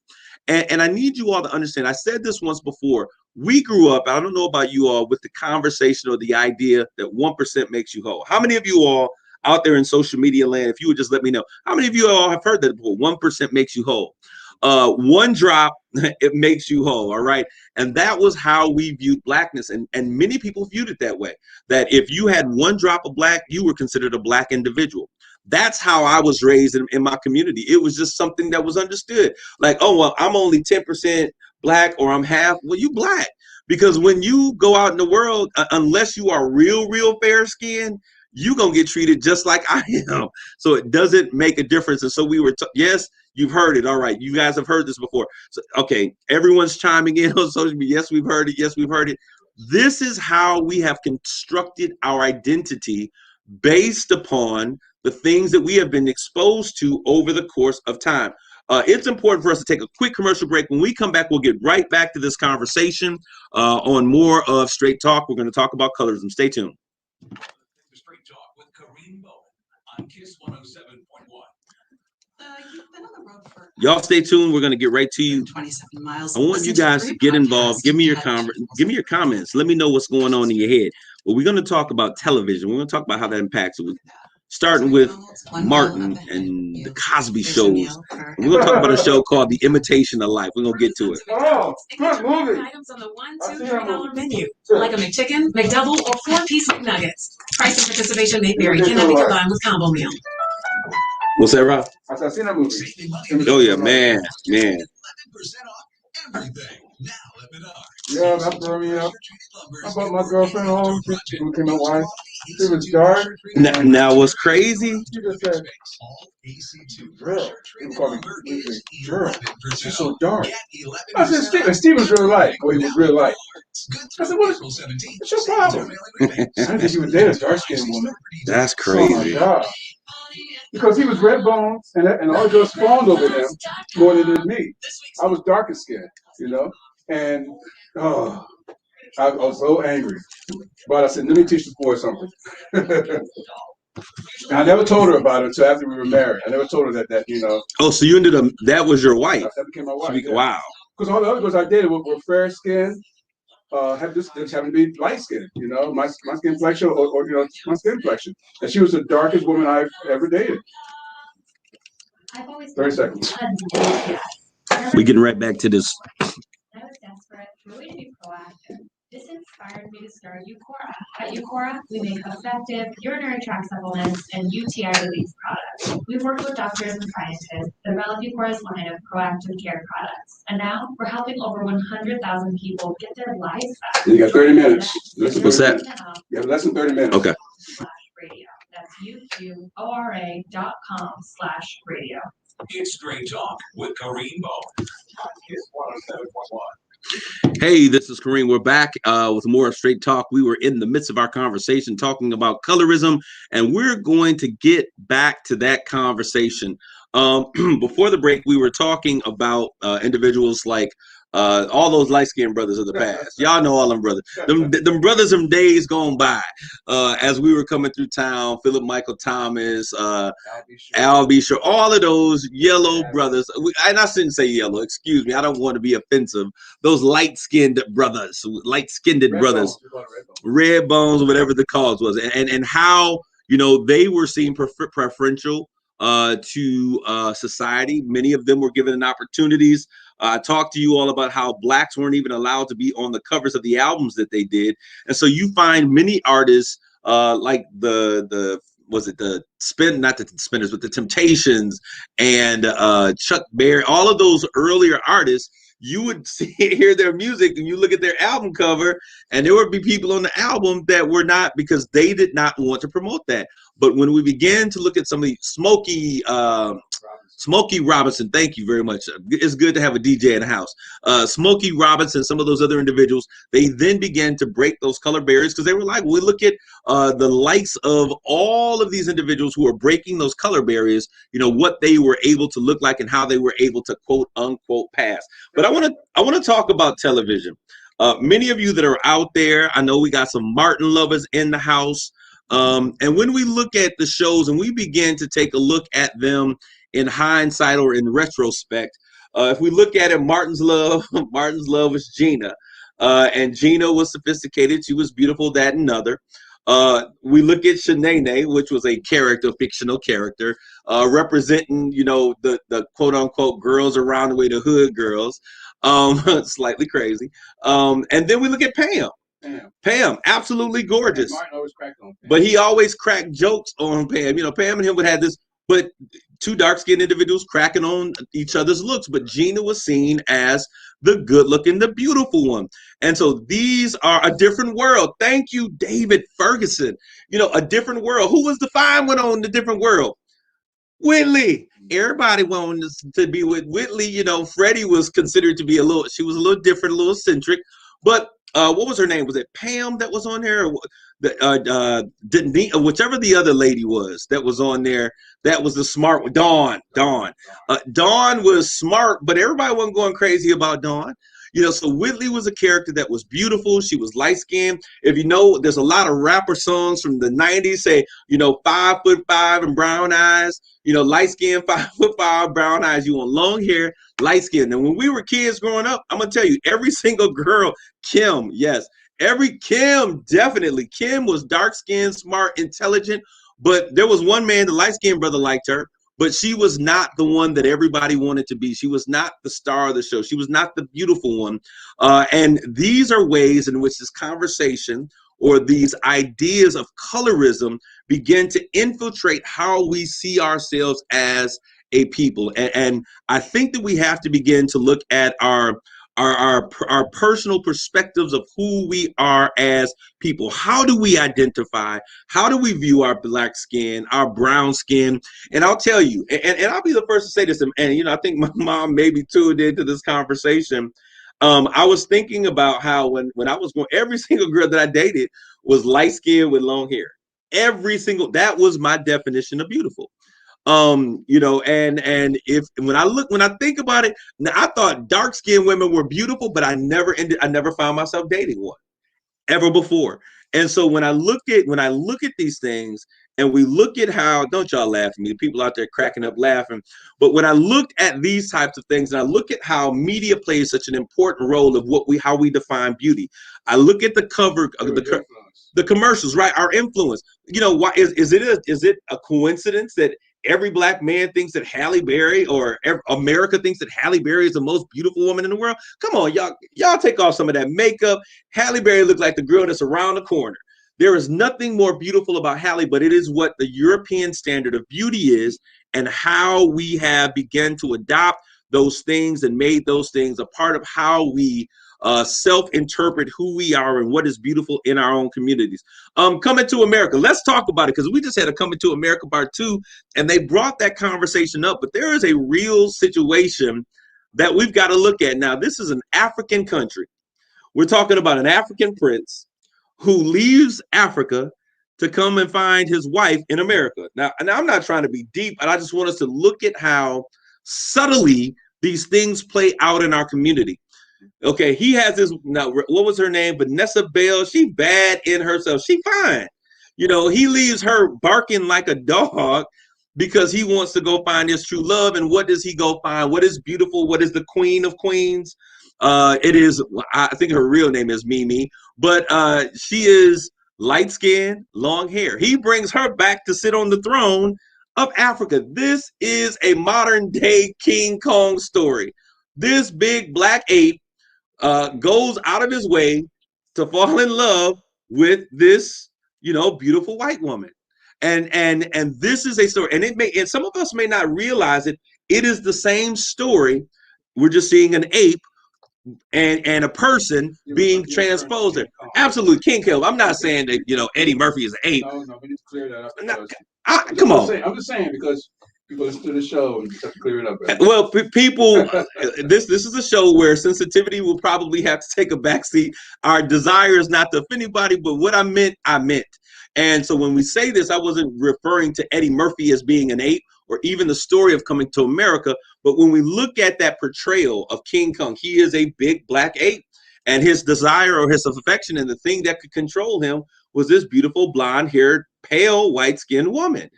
and I need you all to understand. I said this once before. We grew up, I don't know about you all, with the conversation or the idea that 1% makes you whole. How many of you all out there in social media land, if you would just let me know, how many of you all have heard that before? 1% makes you whole. One drop, it makes you whole. All right. And that was how we viewed blackness. And many people viewed it that way, that if you had one drop of black, you were considered a black individual. That's how I was raised in my community. It was just something that was understood. Like, oh, well, I'm only 10% black, or I'm half. Well, you black. Because when you go out in the world, unless you are real fair skinned, you're going to get treated just like I am. So it doesn't make a difference. And so we were, yes, you've heard it. All right. You guys have heard this before. So, okay. Everyone's chiming in on social media. Yes, we've heard it. Yes, we've heard it. This is how we have constructed our identity based upon the things that we have been exposed to over the course of time. It's important for us to take a quick commercial break. When we come back, we'll get right back to this conversation on more of Straight Talk. We're going to talk about colorism. Stay tuned. Straight Talk with Kareem Bowen on KISS 107.1. You've been on the road for Y'all stay tuned. We're going to get right to you. 27 miles. I want you guys to get involved. Give me your comments. Let me know what's going on in your head. Well, we're going to talk about television. We're going to talk about how that impacts it. Starting with Martin and the Cosby shows. We're going to talk about a show called The Imitation of Life. We're going to get to it. Oh, good movie. Items on the $1, $2, $3 menu, like a McChicken, McDouble, or 4-piece McNuggets. Price and participation may vary. Cannot be combined with combo meal. What's that, Rob? I've seen that movie. Oh yeah, man. 11% off everything. Now at Menard. Yeah, that burned me up. I brought my girlfriend home. She became my wife. It was dark. Now what's crazy? She just said, "Girl, people call me girl. She's so dark." I said, Steve was real light. Oh, he was real light. I said, what's your problem? I didn't think he would date a dark-skinned woman. That's Oh my crazy. God. Because he was red bones, and all the girls fawned over him more than did me. I was darker skinned, and I was so angry. But I said, let me teach the boy something. I never told her about it until after we were married. I never told her that. Oh, so you ended up, that was your wife. That became my wife. Yeah. Wow. Because all the other girls I dated were fair skinned, just happened to be light skinned, my skin complexion or my skin complexion. And she was the darkest woman I've ever dated. 30 seconds. We're getting right back to this. I was desperate for a way to be proactive. This inspired me to start Eucora. At Eucora, we make effective urinary tract supplements and UTI relief products. We've worked with doctors and scientists to develop Eucora's line of proactive care products. And now we're helping over 100,000 people get their lives back. You got 30 minutes. What's that? You have less than 30 minutes. Okay. /radio. That's UQORA.com/radio. It's Straight Talk with Kareem Bowen on KISS 107.1. Hey, this is Kareem. We're back with more Straight Talk. We were in the midst of our conversation talking about colorism, and we're going to get back to that conversation. Before the break, we were talking about individuals like all those light-skinned brothers of the past. Y'all know all them brothers. Them brothers from days gone by. As we were coming through town, Philip Michael Thomas, Al B. Sure, all of those yellow brothers. And I shouldn't say yellow, excuse me. I don't want to be offensive. Those light-skinned brothers, red bones, whatever the cause was, and how, you know, they were seen preferential to society. Many of them were given opportunities. I talked to you all about how blacks weren't even allowed to be on the covers of the albums that they did. And so you find many artists like the was it the not the Spinners, but the Temptations and Chuck Berry, all of those earlier artists, you would hear their music and you look at their album cover and there would be people on the album that were not, because they did not want to promote that. But when we began to look at some of the Smokey Robinson, thank you very much. It's good to have a DJ in the house. Smokey Robinson, some of those other individuals, they then began to break those color barriers because they were like, we look at the likes of all of these individuals who are breaking those color barriers, you know, what they were able to look like and how they were able to quote unquote pass. But I want to talk about television. Many of you that are out there, I know we got some Martin lovers in the house. And when we look at the shows and we begin to take a look at them in hindsight or in retrospect, if we look at it, Martin's love was Gina, and Gina was sophisticated. She was beautiful, that and other. We look at Shanae, which was a fictional character, representing, you know, the quote unquote girls around the way, the hood girls, slightly crazy. And then we look at Pam. Pam, absolutely gorgeous. Martin always cracked on Pam. But he always cracked jokes on Pam. You know, Pam and him would have this, but two dark-skinned individuals cracking on each other's looks. But Gina was seen as the good-looking, the beautiful one. And so these are a different world. Thank you, David Ferguson. You know, a different world. Who was the fine one on the different world? Whitley. Everybody wanted to be with Whitley. You know, Freddie was considered to be she was a little different, a little eccentric. But what was her name? Was it Pam that was on there? Whichever the other lady was that was on there, that was the smart one. Dawn. Dawn was smart, but everybody wasn't going crazy about Dawn. You know, so Whitley was a character that was beautiful. She was light-skinned. If you know, there's a lot of rapper songs from the 90s say, you know, 5'5" and brown eyes, you know, light-skinned, 5'5", brown eyes. You want long hair, light-skinned. And when we were kids growing up, I'm going to tell you, every single girl, Kim, yes, definitely. Kim was dark-skinned, smart, intelligent, but there was one man, the light-skinned brother, liked her. But she was not the one that everybody wanted to be. She was not the star of the show. She was not the beautiful one. And these are ways in which this conversation or these ideas of colorism begin to infiltrate how we see ourselves as a people. And I think that we have to begin to look at our personal perspectives of who we are as people. How do we identify? How do we view our black skin, our brown skin? And I'll tell you, and I'll be the first to say this, and you know, I think my mom maybe tuned into this conversation. I was thinking about how when I was going, every single girl that I dated was light skinned with long hair. That was my definition of beautiful. You know, and when I think about it, now I thought dark-skinned women were beautiful, but I never found myself dating one ever before. And so when I look at these things and we look at how, don't y'all laugh at me, people out there cracking up laughing, but when I looked at these types of things and I look at how media plays such an important role of how we define beauty, I look at the cover of the commercials, right? Our influence. You know, why is it a coincidence that every black man thinks that Halle Berry or America thinks that Halle Berry is the most beautiful woman in the world? Come on, y'all take off some of that makeup. Halle Berry looked like the girl that's around the corner. There is nothing more beautiful about Halle, but it is what the European standard of beauty is and how we have begun to adopt those things and made those things a part of how we self-interpret who we are and what is beautiful in our own communities. Coming to America, let's talk about it, because we just had a Coming to America part 2 and they brought that conversation up, but there is a real situation that we've got to look at. Now, this is an African country. We're talking about an African prince who leaves Africa to come and find his wife in America. Now, and I'm not trying to be deep, but I just want us to look at how subtly these things play out in our community. Okay, he has this, now, what was her name? Vanessa Bell. She bad in herself. She fine. You know, he leaves her barking like a dog because he wants to go find his true love. And what does he go find? What is beautiful? What is the queen of queens? It is, I think her real name is Mimi, but she is light skin, long hair. He brings her back to sit on the throne of Africa. This is a modern day King Kong story. This big black ape goes out of his way to fall in love with this, beautiful white woman. And this is a story, and some of us may not realize it. It is the same story. We're just seeing an ape and a person being transposed there. Absolutely, King Caleb. I'm not saying that Eddie Murphy is an ape. No, we need to clear that up. Come on. I'm just saying because people listen to the show and just have to clear it up. Right? Well, people, this is a show where sensitivity will probably have to take a backseat. Our desire is not to offend anybody, but what I meant, I meant. And so when we say this, I wasn't referring to Eddie Murphy as being an ape or even the story of coming to America. But when we look at that portrayal of King Kong, he is a big black ape, and his desire or his affection and the thing that could control him was this beautiful blonde-haired, pale, white-skinned woman.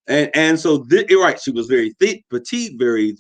And so you're right, she was very thick, petite, very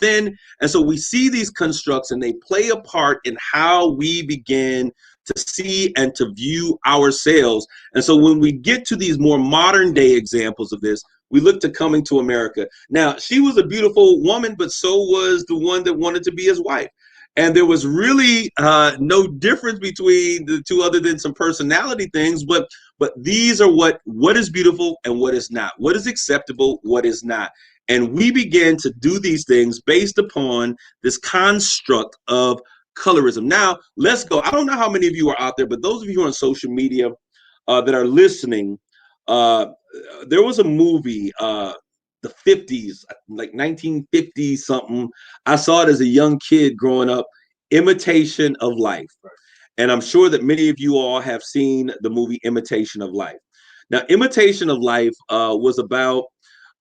thin. And so we see these constructs and they play a part in how we begin to see and to view ourselves. And so when we get to these more modern day examples of this, we look to Coming to America. Now, she was a beautiful woman, but so was the one that wanted to be his wife. And there was really no difference between the two other than some personality things. But these are what is beautiful and what is not, what is acceptable, what is not. And we begin to do these things based upon this construct of colorism. Now, let's go. I don't know how many of you are out there, but those of you who are on social media that are listening, there was a movie, the 50s, like 1950 something. I saw it as a young kid growing up, Imitation of Life. And I'm sure that many of you all have seen the movie Imitation of Life. Now, Imitation of Life was about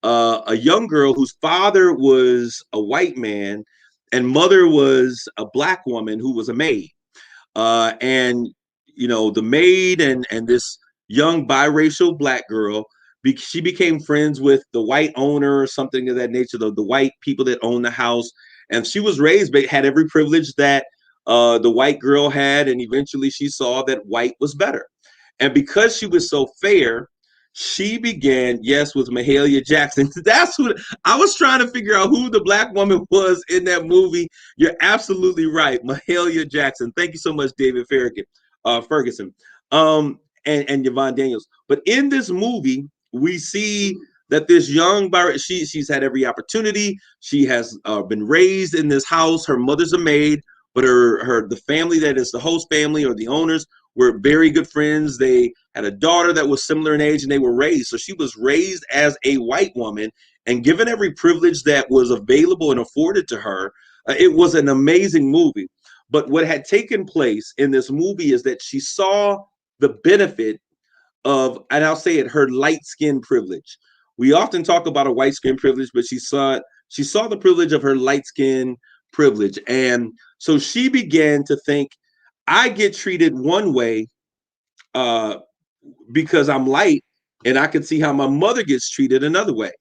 a young girl whose father was a white man and mother was a black woman who was a maid. And, the maid and this young biracial black girl, she became friends with the white owner or something of that nature, the white people that own the house. And she was raised, had every privilege that the white girl had. And eventually she saw that white was better. And because she was so fair, she began, yes, with Mahalia Jackson. That's what I was trying to figure out, who the black woman was in that movie. You're absolutely right. Mahalia Jackson. Thank you so much, David Ferguson, and Yvonne Daniels. But in this movie, we see that this young, she's had every opportunity. She has been raised in this house. Her mother's a maid, but the family that is the host family or the owners were very good friends. They had a daughter that was similar in age, and they were raised. So she was raised as a white woman and given every privilege that was available and afforded to her. It was an amazing movie. But what had taken place in this movie is that she saw the benefit of, and I'll say it, her light skin privilege. We often talk about a white skin privilege, but she saw the privilege of her light skin privilege. And so she began to think, I get treated one way because I'm light, and I can see how my mother gets treated another way.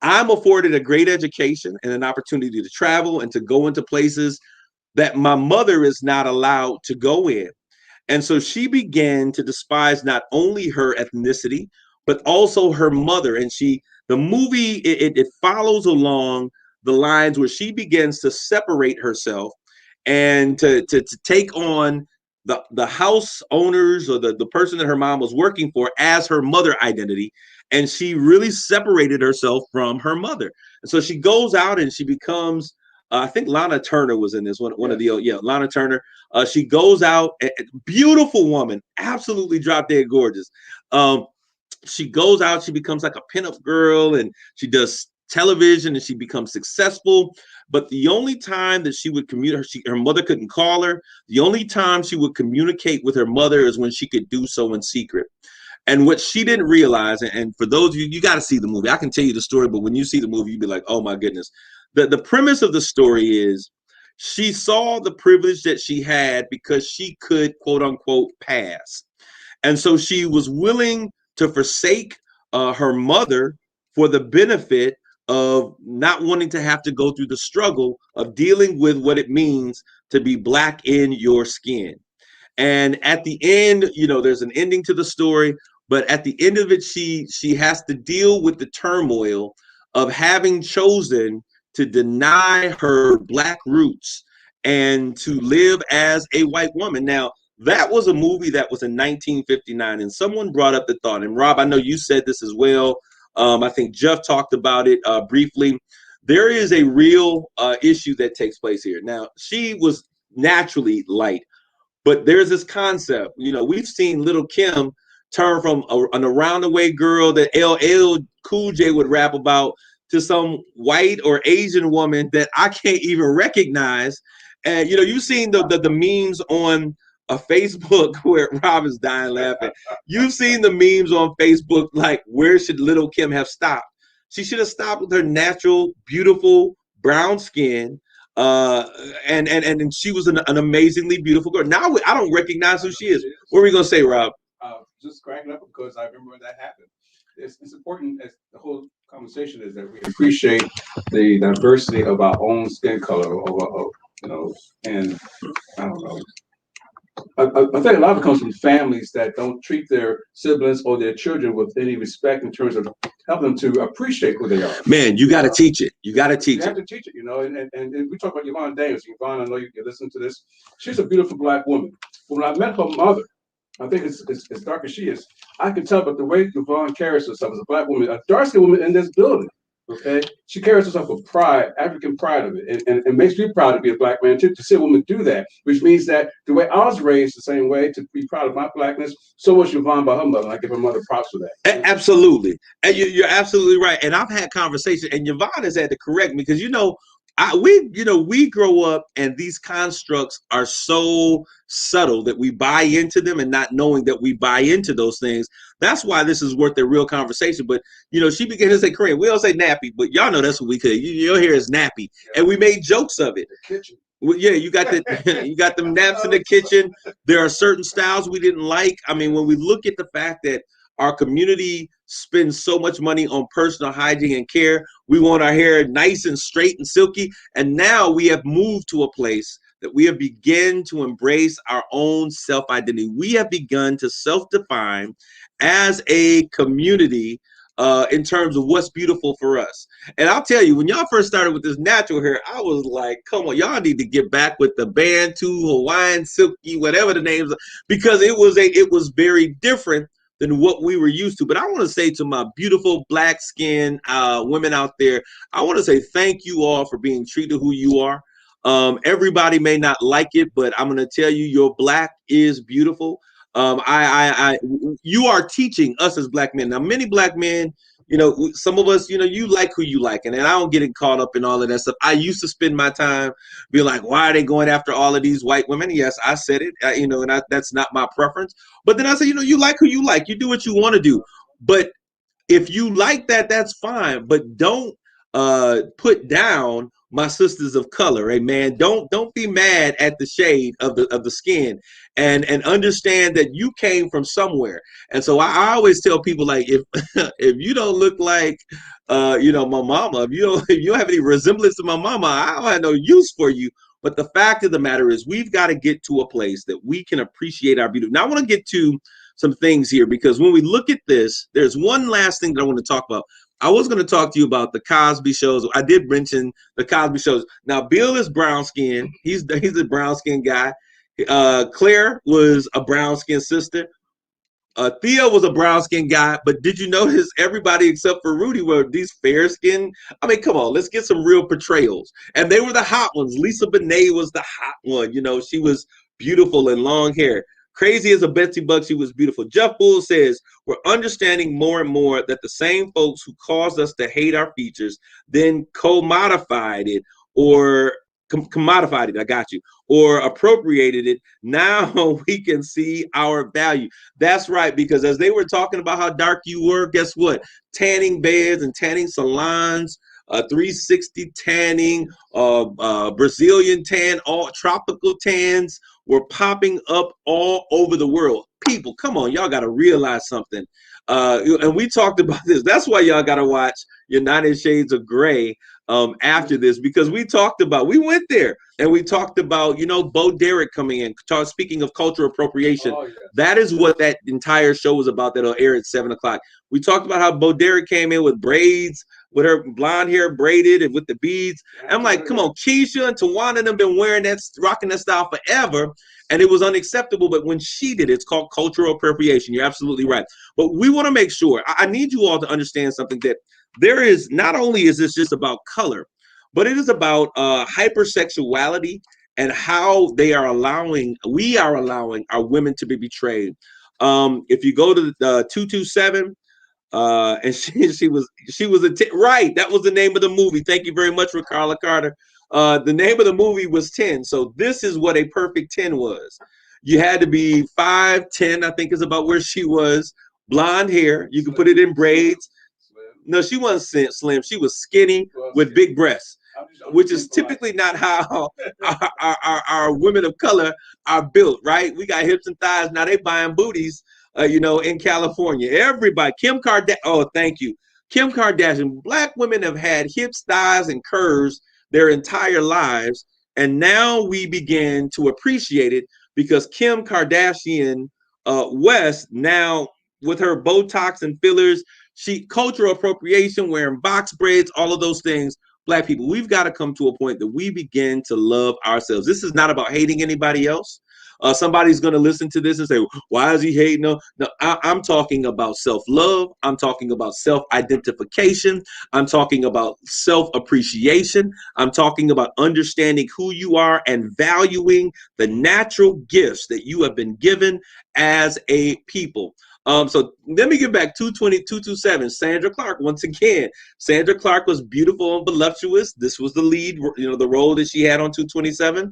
I'm afforded a great education and an opportunity to travel and to go into places that my mother is not allowed to go in. And so she began to despise not only her ethnicity, but also her mother. And the movie, it follows along the lines where she begins to separate herself and to take on the house owners or the person that her mom was working for as her mother identity. And she really separated herself from her mother. And so she goes out and she becomes, I think Lana Turner was in this one, Lana Turner. She goes out, beautiful woman, absolutely drop dead gorgeous. She goes out, she becomes like a pinup girl, and she does television and she becomes successful. But the only time that she would communicate, her mother couldn't call her. The only time she would communicate with her mother is when she could do so in secret. And what she didn't realize, and for those of you, you got to see the movie. I can tell you the story, but when you see the movie, you'd be like, oh my goodness. The premise of the story is she saw the privilege that she had because she could, quote unquote, pass. And so she was willing to forsake her mother for the benefit of not wanting to have to go through the struggle of dealing with what it means to be Black in your skin. And at the end, you know, there's an ending to the story, but at the end of it, she has to deal with the turmoil of having chosen to deny her Black roots and to live as a white woman. Now, that was a movie that was in 1959, and someone brought up the thought, and Rob, I know you said this as well. I think Jeff talked about it briefly. There is a real issue that takes place here. Now, she was naturally light, but there's this concept, you know, we've seen Little Kim turn from an around the way girl that LL Cool J would rap about to some white or Asian woman that I can't even recognize. And, you know, you've seen the memes on Facebook where Rob is dying laughing. You've seen the memes on Facebook, like, where should Little Kim have stopped? She should have stopped with her natural, beautiful brown skin. And she was an amazingly beautiful girl. Now I don't recognize who she is. What are we gonna say, Rob? Just cracking up because I remember when that happened. It's important, as the whole conversation is, that we appreciate the diversity of our own skin color, you know, and I don't know. I think a lot of it comes from families that don't treat their siblings or their children with any respect in terms of help them to appreciate who they are. Man, you got to teach it. You got to teach it. You have to teach it, you know. And we talk about Yvonne Davis. Yvonne, I know you listen to this. She's a beautiful Black woman. When I met her mother, I think it's as dark as she is, I can tell, but the way Yvonne carries herself as a Black woman, a dark-skinned woman in this building, okay, she carries herself with pride, African pride of it, and it makes me proud to be a Black man too, to see a woman do that, which means that the way I was raised the same way, to be proud of my Blackness, so was Yvonne by her mother, and I give her mother props for that. Absolutely, and you're absolutely right. And I've had conversations, and Yvonne has had to correct me because, you know, we grow up and these constructs are so subtle that we buy into them and not knowing that we buy into those things. That's why this is worth a real conversation. But, you know, she began to say Korean. We don't say nappy, but y'all know that's what we could. Your hair is nappy. And we made jokes of it. The kitchen. Well, yeah, you got them naps in the kitchen. There are certain styles we didn't like. I mean, when we look at the fact that our community spends so much money on personal hygiene and care, we want our hair nice and straight and silky. And now we have moved to a place that we have begun to embrace our own self-identity. We have begun to self-define as a community in terms of what's beautiful for us. And I'll tell you, when y'all first started with this natural hair, I was like, come on, y'all need to get back with the Bantu, Hawaiian, silky, whatever the names are, because it was very different than what we were used to. But I want to say to my beautiful Black skinned women out there, I want to say thank you all for being true to who you are. Everybody may not like it, but I'm going to tell you, your Black is beautiful. You are teaching us as Black men. Now, many Black men, you know, some of us, you know, you like who you like, and I don't get caught up in all of that stuff. I used to spend my time being like, why are they going after all of these white women? Yes, I said it, you know, and that's not my preference. But then I said, you know, you like who you like. You do what you want to do. But if you like that, that's fine. But don't put down my sisters of color. Amen. Don't be mad at the shade of the skin, and understand that you came from somewhere. And so I always tell people, like, if if you don't look like you know, my mama, if you don't have any resemblance to my mama, I don't have no use for you. But the fact of the matter is, we've got to get to a place that we can appreciate our beauty. Now I want to get to some things here, because when we look at this, there's one last thing that I want to talk about. I was going to talk to you about the Cosby shows. I did mention the Cosby shows. Now, Bill is brown skin. He's a brown skin guy. Claire was a brown skin sister. Theo was a brown skin guy. But did you notice everybody except for Rudy were these fair skin? I mean, come on, let's get some real portrayals. And they were the hot ones. Lisa Bonet was the hot one. You know, she was beautiful and long hair. Crazy as a Betsy Bug, she was beautiful. Jeff Bull says, we're understanding more and more that the same folks who caused us to hate our features then commodified it or commodified it, I got you, or appropriated it. Now we can see our value. That's right, because as they were talking about how dark you were, guess what? Tanning beds and tanning salons, 360 tanning, Brazilian tan, all tropical tans were popping up all over the world. People, come on, y'all got to realize something. And we talked about this. That's why y'all got to watch United Shades of Grey after this, because we went there and we talked about, Bo Derek coming in, speaking of cultural appropriation. Oh, yeah. That is what that entire show was about. That'll air at 7:00. We talked about how Bo Derek came in with braids, with her blonde hair braided and with the beads. I'm like, come on, Keisha and Tawana and them been wearing that, rocking that style forever, and it was unacceptable. But when she did it, it's called cultural appropriation. You're absolutely right. But we want to make sure, I need you all to understand something, that there is, not only is this just about color, but it is about hypersexuality and how we are allowing our women to be betrayed. If you go to the 227, and she was right. That was the name of the movie. Thank you very much for Carla Carter. The name of the movie was 10. So this is what a perfect 10 was. You had to be 5'10", I think is about where she was. Blonde hair. You can put it in braids. No, she wasn't slim. She was skinny with big breasts, which is typically not how our women of color are built, right? We got hips and thighs. Now they buying booties, in California. Everybody, Kim Kardashian. Oh, thank you. Kim Kardashian. Black women have had hips, thighs, and curves their entire lives. And now we begin to appreciate it because Kim Kardashian West, now with her Botox and fillers, cultural appropriation, wearing box braids, all of those things. Black people, we've got to come to a point that we begin to love ourselves. This is not about hating anybody else. Somebody's going to listen to this and say, why is he hating? No, I'm talking about self-love. I'm talking about self-identification. I'm talking about self-appreciation. I'm talking about understanding who you are and valuing the natural gifts that you have been given as a people. So let me get back 227. Sandra Clark, once again. Sandra Clark was beautiful and voluptuous. This was the lead, the role that she had on 227.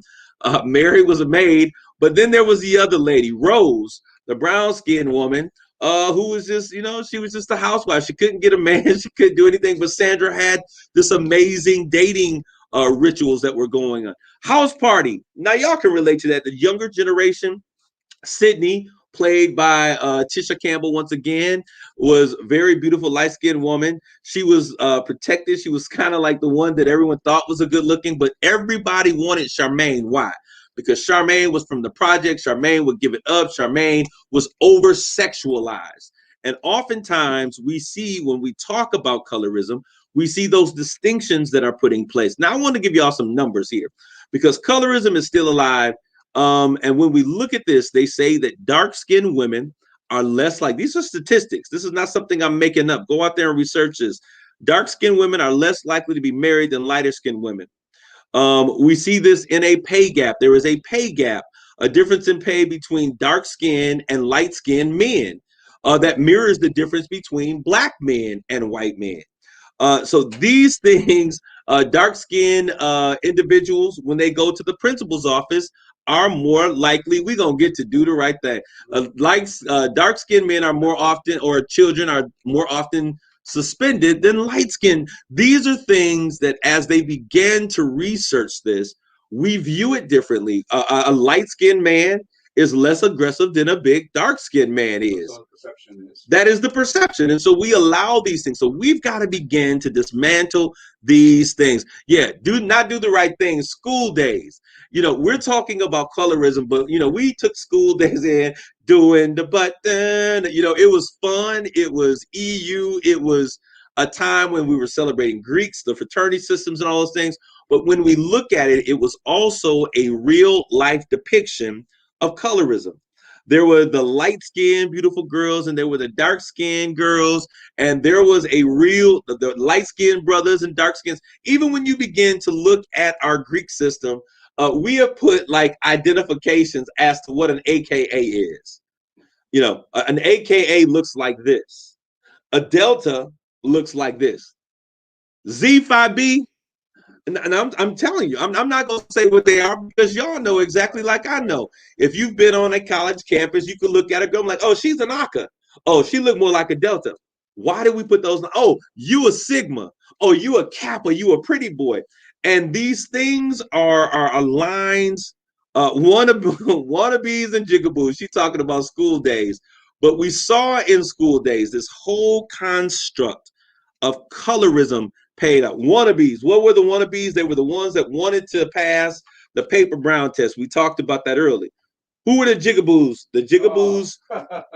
Mary was a maid, but then there was the other lady, Rose, the brown-skinned woman, who was just, she was just a housewife. She couldn't get a man. She couldn't do anything. But Sandra had this amazing dating rituals that were going on. House party. Now, y'all can relate to that. The younger generation, Sydney, played by Tisha Campbell, once again, was a very beautiful, light-skinned woman. She was protected. She was kind of like the one that everyone thought was a good-looking, but everybody wanted Charmaine. Why? Because Charmaine was from the project. Charmaine would give it up. Charmaine was over-sexualized. And oftentimes we see, when we talk about colorism, we see those distinctions that are put in place. Now, I want to give y'all some numbers here because colorism is still alive. And when we look at this, they say that dark-skinned women are less like, these are statistics. This is not something I'm making up. Go out there and research this. Dark-skinned women are less likely to be married than lighter-skinned women. We see this in a pay gap. There is a pay gap, a difference in pay between dark-skinned and light-skinned men that mirrors the difference between black men and white men. So these things, dark-skinned individuals, when they go to the principal's office, are more likely, we're going to get to do the right thing. Dark-skinned men are more often, or children are more often suspended than light-skinned. These are things that as they began to research this, we view it differently. A light-skinned man is less aggressive than a big dark-skinned man is. That is the perception. And so we allow these things. So we've got to begin to dismantle these things. Yeah, do the right thing. School days. We're talking about colorism, but, we took school days in doing the button. It was fun. It was EU. It was a time when we were celebrating Greeks, the fraternity systems and all those things. But when we look at it, it was also a real life depiction of colorism. There were the light-skinned, beautiful girls, and there were the dark-skinned girls, and there was the light-skinned brothers and dark-skins. Even when you begin to look at our Greek system, we have put like identifications as to what an AKA is. You know, an AKA looks like this. A delta looks like this. Z5B, and I'm telling you, I'm not going to say what they are because y'all know exactly like I know. If you've been on a college campus, you could look at a girl like, oh, she's an Aka. Oh, she looked more like a delta. Why did we put those? Oh, you a Sigma. Oh, you a Kappa. You a pretty boy. And these things are lines, wannabes and jigaboos. She's talking about school days. But we saw in school days this whole construct of colorism paid up. Wannabes. What were the wannabes? They were the ones that wanted to pass the paper brown test. We talked about that earlier. Who were the jigaboos? The jigaboos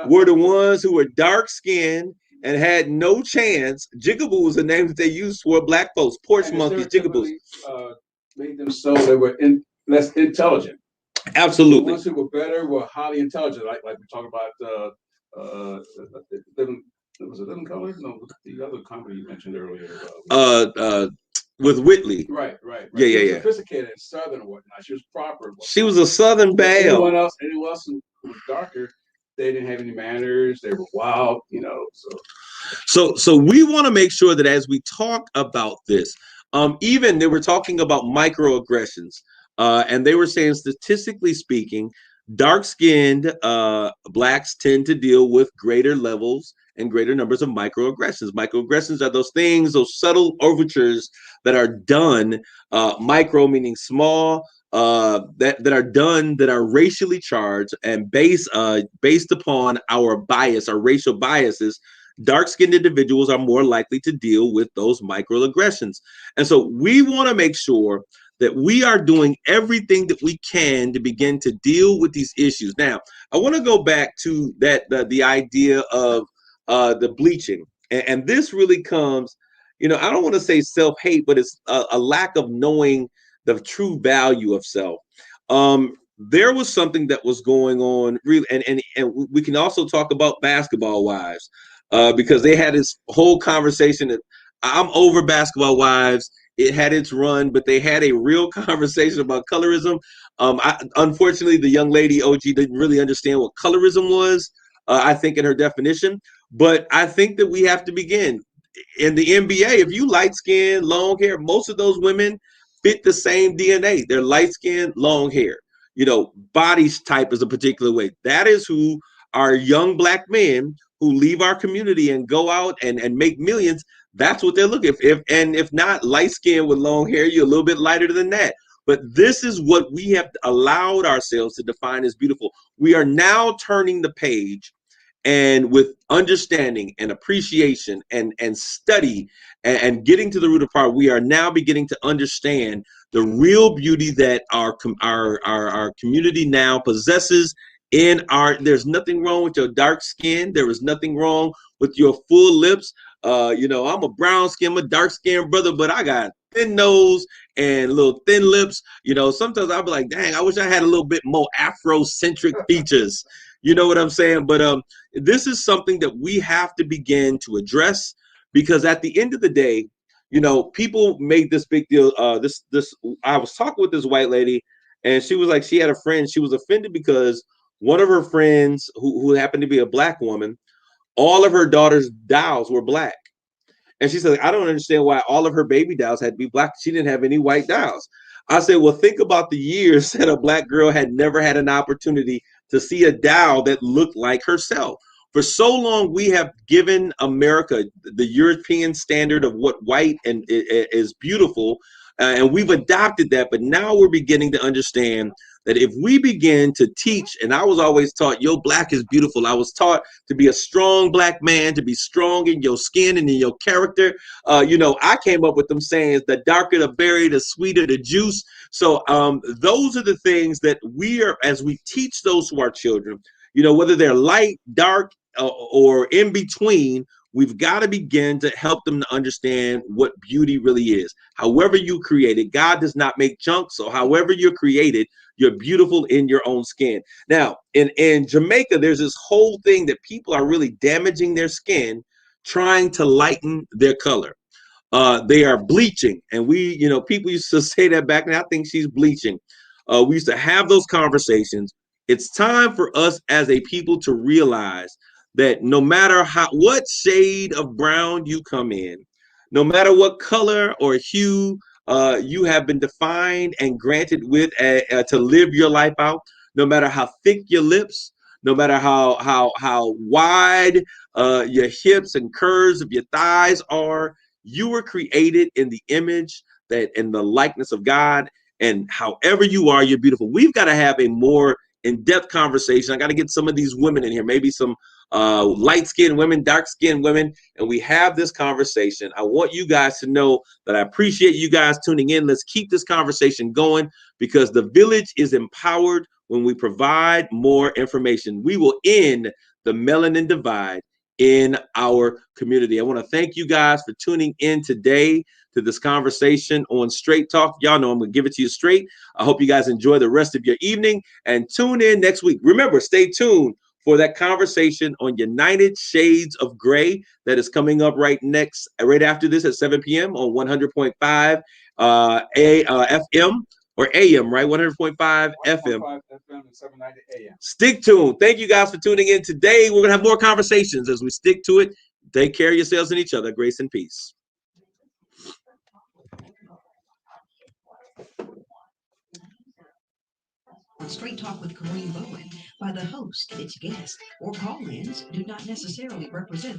were the ones who were dark skinned and had no chance. Jigaboo was the name that they used for black folks. Porch monkeys, jigaboos. Made them so they were less intelligent. Absolutely. The ones who were better were highly intelligent. Like we talk about was it Living Color? No, the other company you mentioned earlier. With Whitley. Right. Yeah. Sophisticated and southern and whatnot. She was proper. She was a southern belle. Anyone else who was darker, they didn't have any manners. They were wild, So we want to make sure that as we talk about this, even they were talking about microaggressions, and they were saying statistically speaking, dark-skinned blacks tend to deal with greater levels and greater numbers of microaggressions. Microaggressions are those things, those subtle overtures that are done, micro meaning small, that are done, that are racially charged and based upon our bias, our racial biases. Dark-skinned individuals are more likely to deal with those microaggressions. And so we want to make sure that we are doing everything that we can to begin to deal with these issues. Now, I want to go back to that the idea of the bleaching. And this really comes, I don't want to say self-hate, but it's a lack of knowing the true value of self. There was something that was going on, really, and we can also talk about Basketball Wives, because they had this whole conversation that I'm over Basketball Wives. It had its run, but they had a real conversation about colorism. Unfortunately, the young lady, OG, didn't really understand what colorism was, I think, in her definition. But I think that we have to begin. In the NBA, if you light skin, long hair, most of those women fit the same DNA. They're light skin, long hair. Body type is a particular way. That is who our young black men who leave our community and go out and make millions. That's what they're looking for. If not light skin with long hair, you're a little bit lighter than that. But this is what we have allowed ourselves to define as beautiful. We are now turning the page, and with understanding and appreciation and study and getting to the root of power, we are now beginning to understand the real beauty that our community now possesses. There's nothing wrong with your dark skin. There is nothing wrong with your full lips. I'm a brown skin, I'm a dark skin brother, but I got thin nose and little thin lips. Sometimes I'll be like, dang, I wish I had a little bit more Afrocentric features. You know what I'm saying? But this is something that we have to begin to address, because at the end of the day, people make this big deal. I was talking with this white lady, and she was like, she had a friend. She was offended because one of her friends, who happened to be a black woman, all of her daughter's dolls were black. And she said, I don't understand why all of her baby dolls had to be black. She didn't have any white dolls. I said, well, think about the years that a black girl had never had an opportunity to see a doll that looked like herself. For so long, we have given America the European standard of what white and is beautiful, and we've adopted that. But now we're beginning to understand that if we begin to teach, and I was always taught, yo, black is beautiful. I was taught to be a strong black man, to be strong in your skin and in your character. I came up with them sayings, the darker the berry, the sweeter the juice. So those are the things that we are, as we teach those to our children, whether they're light, dark, or in between, we've got to begin to help them to understand what beauty really is. However you create it, God does not make junk. So however you're created, you're beautiful in your own skin. Now, in Jamaica, there's this whole thing that people are really damaging their skin, trying to lighten their color. They are bleaching. And people used to say that back then. I think she's bleaching. We used to have those conversations. It's time for us as a people to realize that no matter what shade of brown you come in, no matter what color or hue you have been defined and granted with to live your life out, no matter how thick your lips, no matter how wide your hips and curves of your thighs are, you were created in the image that in the likeness of God. And however you are, you're beautiful. We've got to have a more in-depth conversation. I got to get some of these women in here, maybe some light-skinned women, dark-skinned women, and we have this conversation. I want you guys to know that I appreciate you guys tuning in. Let's keep this conversation going because the village is empowered when we provide more information. We will end the melanin divide in our community. I want to thank you guys for tuning in today to this conversation on Straight Talk. Y'all know I'm going to give it to you straight. I hope you guys enjoy the rest of your evening and tune in next week. Remember, stay tuned for that conversation on United Shades of Gray that is coming up right after this at 7 p.m. on 100.5 FM or AM, right? 100.5 FM. and 790 AM. Stick tuned. Thank you guys for tuning in today. We're going to have more conversations as we stick to it. Take care of yourselves and each other. Grace and peace. Straight Talk with Kareem Bowen by the host, its guests, or call-ins do not necessarily represent